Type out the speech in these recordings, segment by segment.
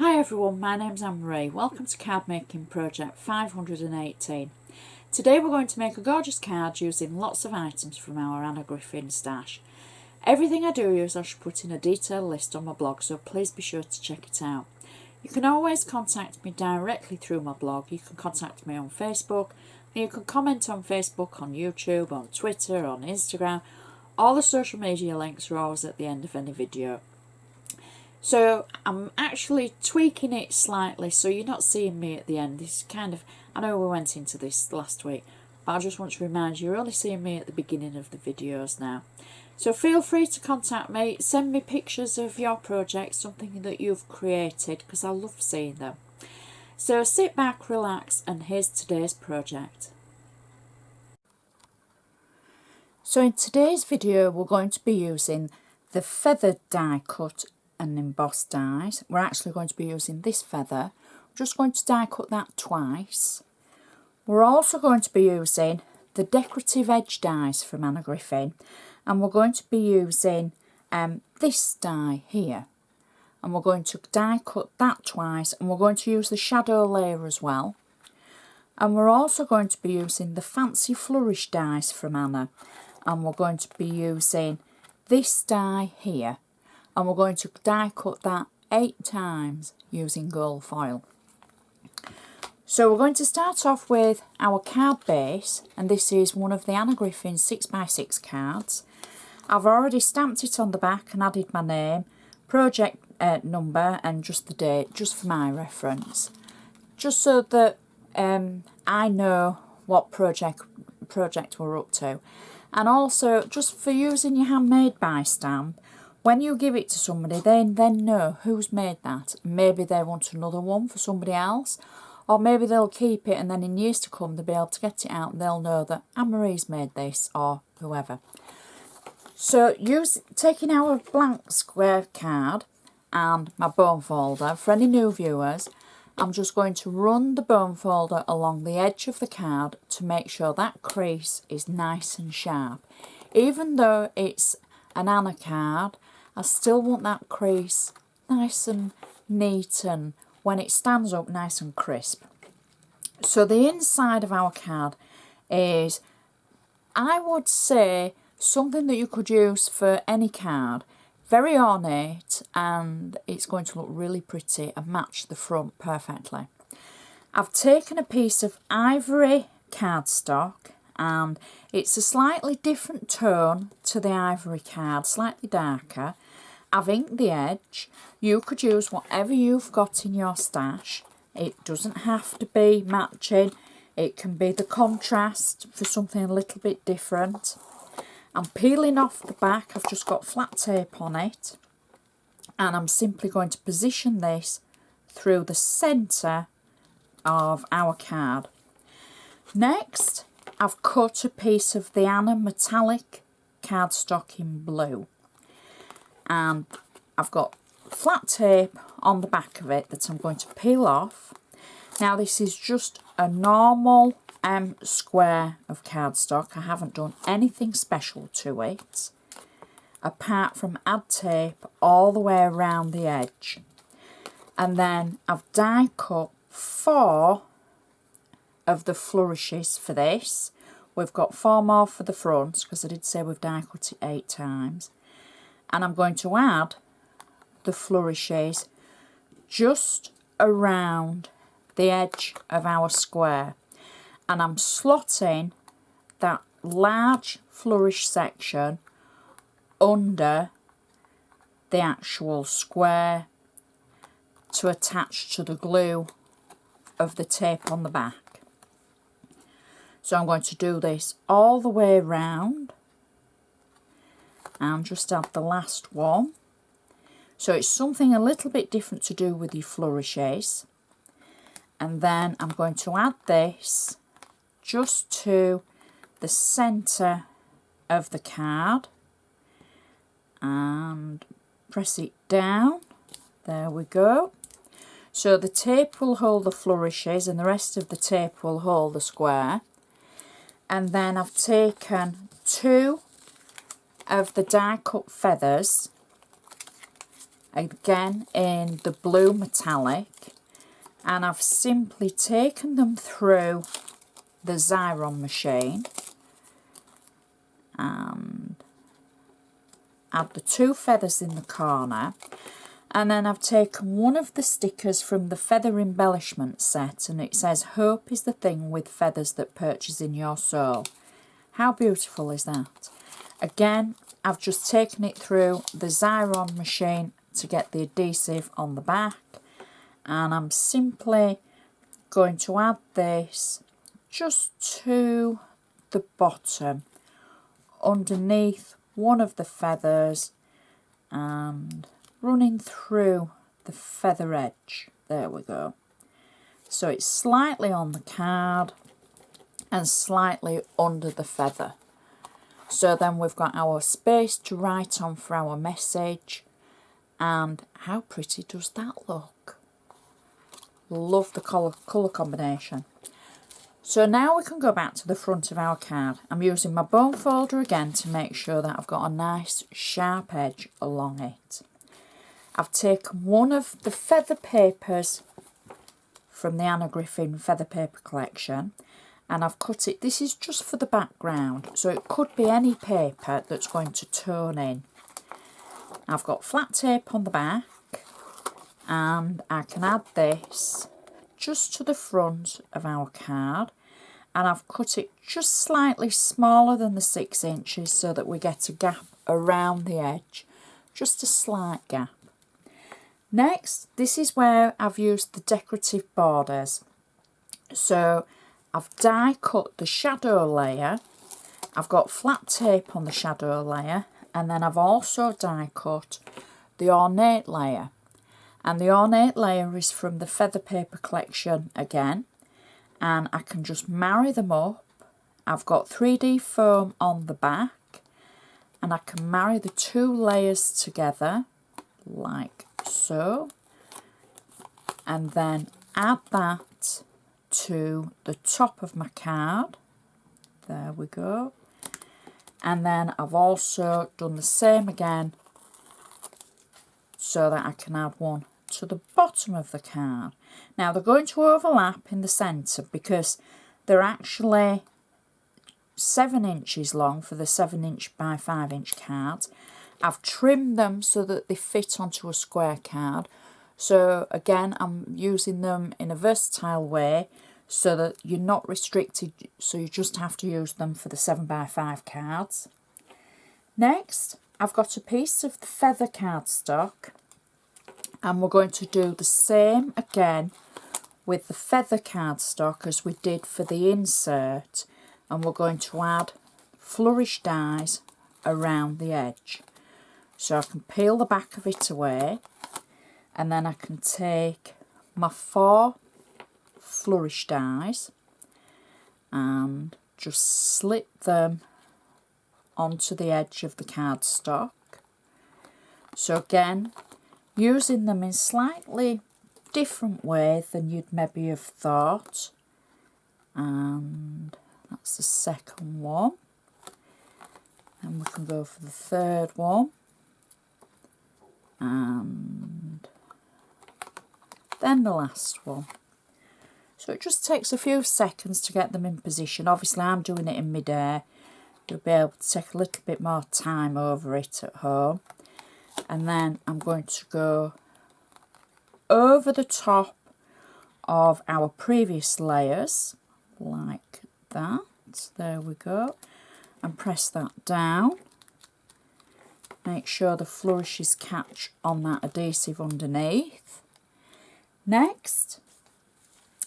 Hi everyone, my name's Anna Griffin. Welcome to Card Making Project 518. Today we're going to make a gorgeous card using lots of items from our Anna Griffin stash. Everything I do use I should put in a detailed list on my blog, so please be sure to check it out. You can always contact me directly through my blog. You can contact me on Facebook, and you can comment on Facebook, on YouTube, on Twitter, on Instagram. All the social media links are always at the end of any video. So I'm actually tweaking it slightly, so you're not seeing me at the end. This kind of, I know we went into this last week, but I just want to remind you, you're only seeing me at the beginning of the videos now. So feel free to contact me, send me pictures of your project, something that you've created, because I love seeing them. So sit back, relax, and here's today's project. So in today's video we're going to be using the feather die cut and embossed dies. We're actually going to be using this feather. We're just going to die cut that twice. We're also going to be using the decorative edge dies from Anna Griffin, and we're going to be using this die here, and we're going to die cut that twice, and we're going to use the shadow layer as well. And we're also going to be using the fancy flourish dies from Anna, and we're going to be using this die here, and we're going to die cut that 8 times using gold foil. So we're going to start off with our card base, and this is one of the Anna Griffin 6x6 cards. I've already stamped it on the back and added my name, project number and just the date, just for my reference, just so that I know what project we're up to, and also just for using your handmade by stamp. When you give it to somebody, they then know who's made that. Maybe they want another one for somebody else, or maybe they'll keep it and then in years to come they'll be able to get it out and they'll know that Anne-Marie's made this, or whoever. So taking our blank square card and my bone folder, for any new viewers, I'm just going to run the bone folder along the edge of the card to make sure that crease is nice and sharp. Even though it's an Anna card, I still want that crease nice and neat, and when it stands up nice and crisp. So the inside of our card is, I would say, something that you could use for any card. Very ornate, and it's going to look really pretty and match the front perfectly. I've taken a piece of ivory cardstock, and it's a slightly different tone to the ivory card, slightly darker. I've inked the edge. You could use whatever you've got in your stash. It doesn't have to be matching. It can be the contrast for something a little bit different. I'm peeling off the back. I've just got flat tape on it, and I'm simply going to position this through the centre of our card. Next, I've cut a piece of the Anna metallic cardstock in blue, and I've got flat tape on the back of it that I'm going to peel off. Now this is just a normal square of cardstock. I haven't done anything special to it apart from add tape all the way around the edge, and then I've die cut 4 of the flourishes for this. We've got 4 more for the front because I did say we've die cut it 8 times, and I'm going to add the flourishes just around the edge of our square, and I'm slotting that large flourish section under the actual square to attach to the glue of the tape on the back. So I'm going to do this all the way around and just add the last one. So it's something a little bit different to do with your flourishes. And then I'm going to add this just to the centre of the card and press it down. There we go. So the tape will hold the flourishes and the rest of the tape will hold the square. And then I've taken 2 of the die cut feathers again in the blue metallic, and I've simply taken them through the Xyron machine and add the 2 feathers in the corner, and then I've taken one of the stickers from the feather embellishment set, and it says hope is the thing with feathers that perches in your soul. How beautiful is that? Again, I've just taken it through the Xyron machine to get the adhesive on the back, and I'm simply going to add this just to the bottom underneath one of the feathers and running through the feather edge. There we go. So it's slightly on the card and slightly under the feather. So then we've got our space to write on for our message, and how pretty does that look? Love the colour combination. So now we can go back to the front of our card. I'm using my bone folder again to make sure that I've got a nice sharp edge along it. I've taken one of the feather papers from the Anna Griffin feather paper collection, and I've cut it. This is just for the background, so it could be any paper that's going to tone in. I've got flat tape on the back, and I can add this just to the front of our card, and I've cut it just slightly smaller than the 6 inches so that we get a gap around the edge, just a slight gap. Next, this is where I've used the decorative borders. So I've die cut the shadow layer, I've got flat tape on the shadow layer, and then I've also die cut the ornate layer. And the ornate layer is from the feather paper collection again, and I can just marry them up. I've got 3D foam on the back, and I can marry the 2 layers together like so, and then add that to the top of my card. There we go. And then I've also done the same again so that I can add one to the bottom of the card. Now they're going to overlap in the centre because they're actually 7 inches long for the 7-inch by 5-inch cards. I've trimmed them so that they fit onto a square card. So again, I'm using them in a versatile way so that you're not restricted, so you just have to use them for the 7x5 cards. Next, I've got a piece of the feather cardstock, and we're going to do the same again with the feather cardstock as we did for the insert, and we're going to add flourish dies around the edge. So I can peel the back of it away, and then I can take my 4 flourish dies and just slip them onto the edge of the cardstock. So again, using them in slightly different way than you'd maybe have thought. And that's the second one. And we can go for the third one. And then the last one. So it just takes a few seconds to get them in position. Obviously I'm doing it in mid-air. You'll be able to take a little bit more time over it at home. And then I'm going to go over the top of our previous layers like that. There we go. And press that down. Make sure the flourishes catch on that adhesive underneath. Next,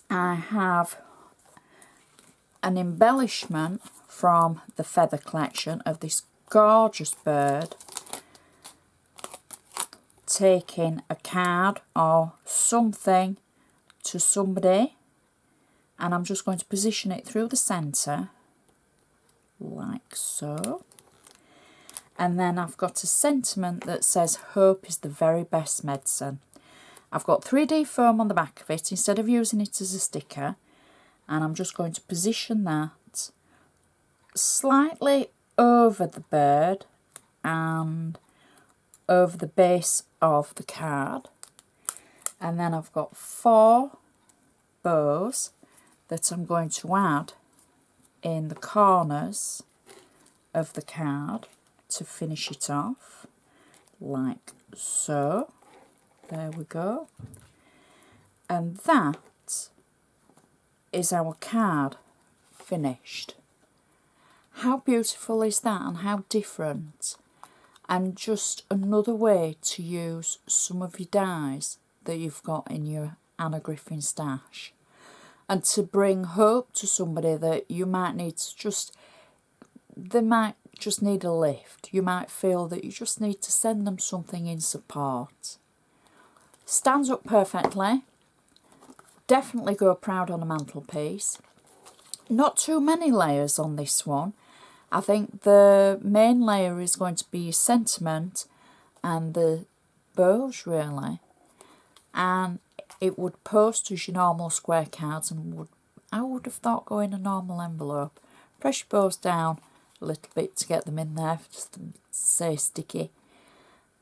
I have an embellishment from the feather collection of this gorgeous bird taking a card or something to somebody, and I'm just going to position it through the centre like so. And then I've got a sentiment that says hope is the very best medicine. I've got 3D foam on the back of it instead of using it as a sticker, and I'm just going to position that slightly over the bird and over the base of the card. And then I've got 4 bows that I'm going to add in the corners of the card to finish it off, like so. There we go. And that is our card finished. How beautiful is that, and how different, and just another way to use some of your dies that you've got in your Anna Griffin stash, and to bring hope to somebody that you might need to just, they might just need a lift. You might feel that you just need to send them something in support. Stands up perfectly. Definitely go proud on a mantelpiece. Not too many layers on this one. I think the main layer is going to be sentiment and the bows, really. And it would post as your normal square cards, and I would have thought go in a normal envelope. Press your bows down a little bit to get them in there, just to say sticky.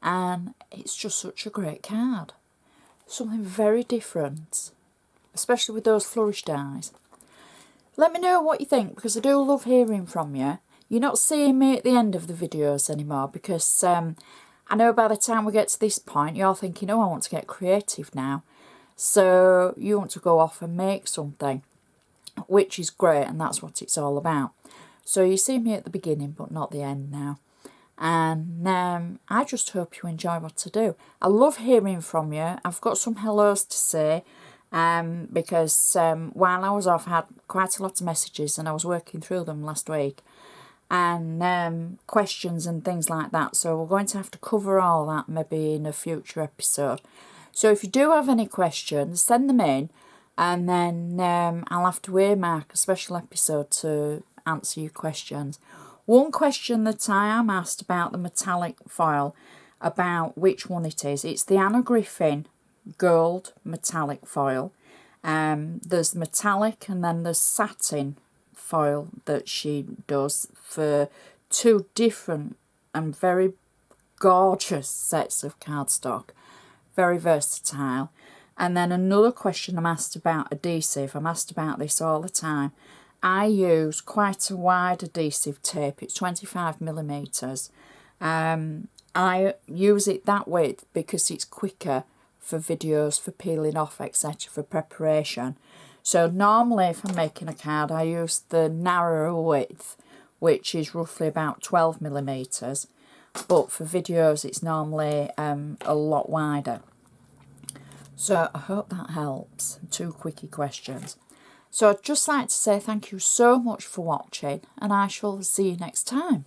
And it's just such a great card. Something very different, especially with those flourish dies. Let me know what you think, because I do love hearing from you. You're not seeing me at the end of the videos anymore, because I know by the time we get to this point, you're thinking, oh, I want to get creative now. So you want to go off and make something, which is great, and that's what it's all about. So you see me at the beginning, but not the end now. And I just hope you enjoy what I do. I love hearing from you. I've got some hellos to say, because while I was off, I had quite a lot of messages, and I was working through them last week, and questions and things like that. So we're going to have to cover all that maybe in a future episode. So if you do have any questions, send them in, and then I'll have to earmark a special episode to answer your questions. One question that I am asked about the metallic foil, about which one it is. It's the Anna Griffin gold metallic foil. There's metallic, and then there's satin foil that she does for 2 different and very gorgeous sets of cardstock. Very versatile. And then another question I'm asked about adhesive. I'm asked about this all the time. I use quite a wide adhesive tape. It's 25mm. I use it that width because it's quicker for videos, for peeling off, etc., for preparation. So normally if I'm making a card, I use the narrower width, which is roughly about 12mm. But for videos, it's normally a lot wider. So I hope that helps. 2 quickie questions. So I'd just like to say thank you so much for watching, and I shall see you next time.